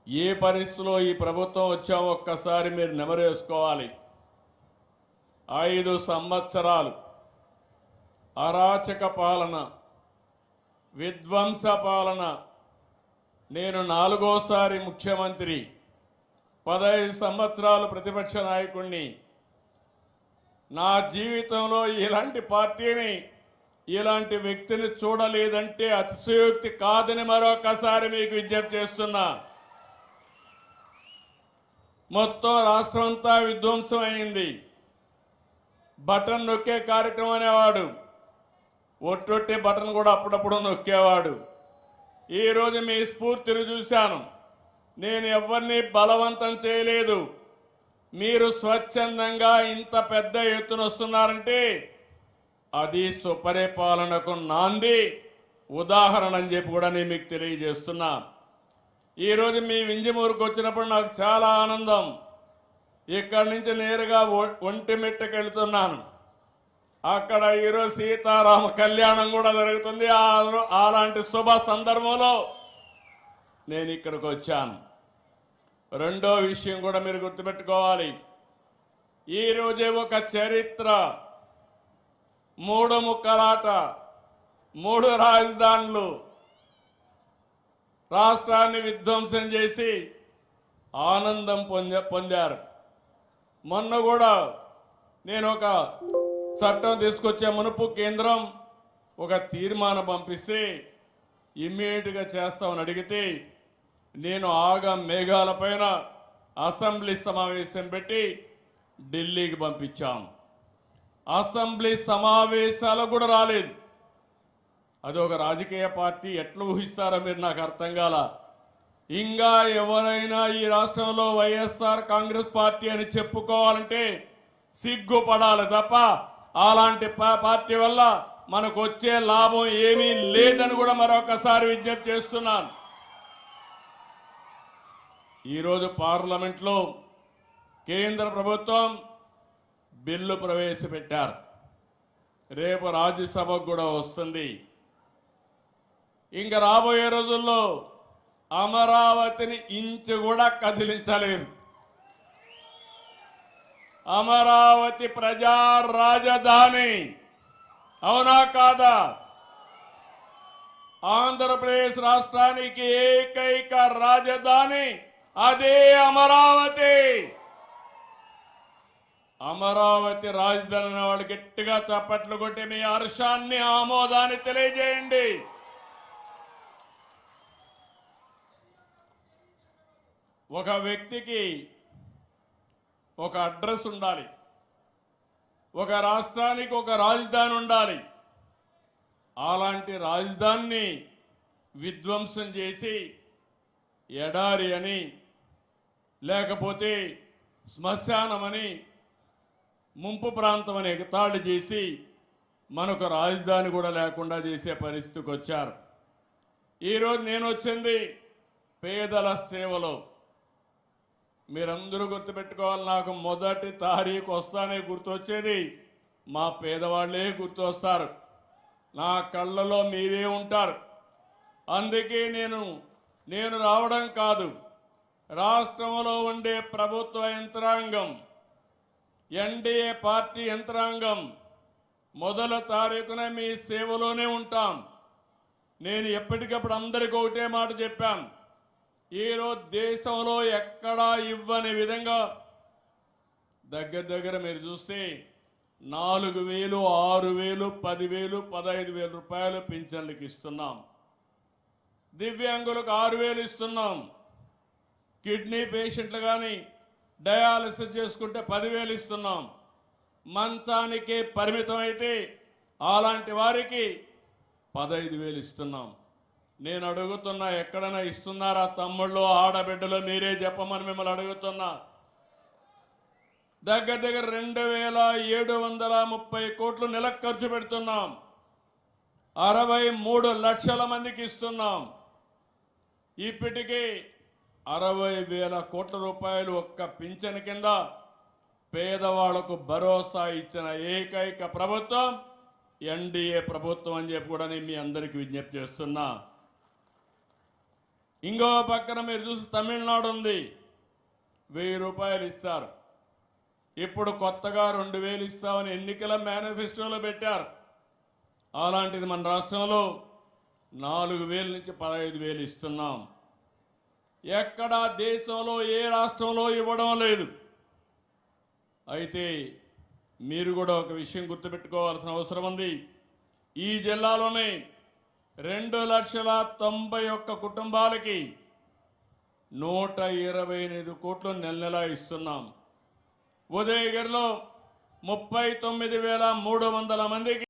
ఏ పరిస్థితిలో ఈ ప్రభుత్వం వచ్చామో ఒక్కసారి మీరు నెమరేసుకోవాలి. 5 సంవత్సరాలు అరాచక పాలన, విధ్వంస పాలన. నేను 4వసారి ముఖ్యమంత్రి, 15 సంవత్సరాలు ప్రతిపక్ష నాయకుడిని. నా జీవితంలో ఇలాంటి పార్టీని, ఇలాంటి వ్యక్తిని చూడలేదంటే అతిశయోక్తి కాదని మరొకసారి మీకు విజ్ఞప్తి చేస్తున్నా. మొత్తం రాష్ట్రం అంతా విధ్వంసం అయింది. బటన్ నొక్కే కార్యక్రమం అనేవాడు, ఒట్టొట్టే బటన్ కూడా అప్పుడప్పుడు నొక్కేవాడు. ఈరోజు మీ స్ఫూర్తిని చూశాను. నేను ఎవరిని బలవంతం చేయలేదు. మీరు స్వచ్ఛందంగా ఇంత పెద్ద ఎత్తున వస్తున్నారంటే అది సుపరిపాలనకు నాంది, ఉదాహరణ అని చెప్పి కూడా నేను మీకు తెలియజేస్తున్నా. ఈరోజు మీ వింజమూరుకు వచ్చినప్పుడు నాకు చాలా ఆనందం. ఇక్కడి నుంచి నేరుగా ఒంటిమిట్టకి వెళ్తున్నాను. అక్కడ ఈరోజు సీతారామ కళ్యాణం కూడా జరుగుతుంది. అలాంటి శుభ సందర్భంలో నేను ఇక్కడికి వచ్చాను. రెండో విషయం కూడా మీరు గుర్తుపెట్టుకోవాలి. ఈరోజే ఒక చరిత్ర, 3 ముక్కలాట, 3 రాజధానులు, రాష్ట్రాన్ని విధ్వంసం చేసి ఆనందం పొందారు. మొన్న కూడా నేను ఒక చట్టం తీసుకొచ్చే మునుపు కేంద్రం ఒక తీర్మానం పంపిస్తే ఇమ్మీడియట్గా చేస్తామని అడిగితే నేను మేఘాలపైన అసెంబ్లీ సమావేశం పెట్టి ఢిల్లీకి పంపించాం. అసెంబ్లీ సమావేశాలు కూడా రాలేదు. అది ఒక రాజకీయ పార్టీ ఎట్లా ఊహిస్తారో మీరు నాకు అర్థం కాల. ఇంకా ఎవరైనా ఈ రాష్ట్రంలో వైఎస్ఆర్ కాంగ్రెస్ పార్టీ అని చెప్పుకోవాలంటే సిగ్గుపడాలి తప్ప అలాంటి పార్టీ వల్ల మనకు వచ్చే లాభం ఏమీ లేదని కూడా మరొకసారి విజ్ఞప్తి చేస్తున్నాను. ఈరోజు పార్లమెంట్లో కేంద్ర ప్రభుత్వం బిల్లు ప్రవేశపెట్టారు. రేపు రాజ్యసభకు కూడా వస్తుంది. ఇంకా రాబోయే రోజుల్లో అమరావతిని ఇంచు కూడా కదిలించలేదు. అమరావతి ప్రజా రాజధాని, అవునా కాదా? ఆంధ్రప్రదేశ్ రాష్ట్రానికి ఏకైక రాజధాని అదే అమరావతి. అమరావతి రాజధాని వాళ్ళు గట్టిగా చప్పట్లు కొట్టి మీ హర్షాన్ని, ఆమోదాన్ని తెలియజేయండి. ఒక వ్యక్తికి ఒక అడ్రస్ ఉండాలి, ఒక రాష్ట్రానికి ఒక రాజధాని ఉండాలి. అలాంటి రాజధానిని విధ్వంసం చేసి ఎడారి అని, లేకపోతే శ్మశానమని, ముంపు ప్రాంతం అని ఎగతాళి చేసి మనకు రాజధాని కూడా లేకుండా చేసే పరిస్థితికి వచ్చారు. ఈరోజు నేను వచ్చింది పేదల సేవలో. మీరందరూ గుర్తుపెట్టుకోవాలి, నాకు మొదటి తారీఖు వస్తానే గుర్తొచ్చేది మా పేదవాళ్ళే గుర్తొస్తారు. నా కళ్ళలో మీరే ఉంటారు. అందుకే నేను రావడం కాదు, రాష్ట్రంలో ఉండే ప్రభుత్వ యంత్రాంగం, ఎన్డీఏ పార్టీ యంత్రాంగం మొదటి తారీఖున మీ సేవలోనే ఉంటాం. నేను ఎప్పటికప్పుడు అందరికీ ఒకటే మాట చెప్పాను. ఈరోజు దేశంలో ఎక్కడా ఇవ్వని విధంగా దగ్గర మీరు చూస్తే 4,000, 6,000, 10,000, 15,000 రూపాయలు పింఛన్లకు ఇస్తున్నాం. దివ్యాంగులకు 6,000 ఇస్తున్నాం. కిడ్నీ పేషెంట్లు కానీ డయాలసిస్ చేసుకుంటే 10,000 ఇస్తున్నాం. మంచానికే పరిమితం అయితే అలాంటి వారికి 15,000 ఇస్తున్నాం. నేను అడుగుతున్నా, ఎక్కడైనా ఇస్తున్నారా తమ్ముళ్ళు, ఆడబిడ్డలు? మీరే చెప్పమని మిమ్మల్ని అడుగుతున్నా. దగ్గర 2,730 కోట్లు నెలకు ఖర్చు పెడుతున్నాం. 63 లక్షల మందికి ఇస్తున్నాం. ఇప్పటికీ 60,000 కోట్ల రూపాయలు ఒక్క పింఛన్ కింద పేదవాళ్లకు భరోసా ఇచ్చిన ఏకైక ప్రభుత్వం ఎన్డీఏ ప్రభుత్వం అని చెప్పి కూడా నేను మీ అందరికీ విజ్ఞప్తి చేస్తున్నా. ఇంకో పక్కన మీరు చూసి తమిళనాడు ఉంది, 1000 రూపాయలు ఇస్తారు. ఇప్పుడు కొత్తగా 2000 ఇస్తామని ఎన్నికల మేనిఫెస్టోలో పెట్టారు. అలాంటిది మన రాష్ట్రంలో 4000 నుంచి 15000 ఇస్తున్నాం. ఎక్కడా దేశంలో ఏ రాష్ట్రంలో ఇవ్వడం లేదు. అయితే మీరు కూడా ఒక విషయం గుర్తుపెట్టుకోవాల్సిన అవసరం ఉంది. ఈ జిల్లాలోనే 2,91,000 కుటుంబాలకి 128 కోట్లు నెల ఇస్తున్నాం. ఉదయగిరిలో 39,300 మందికి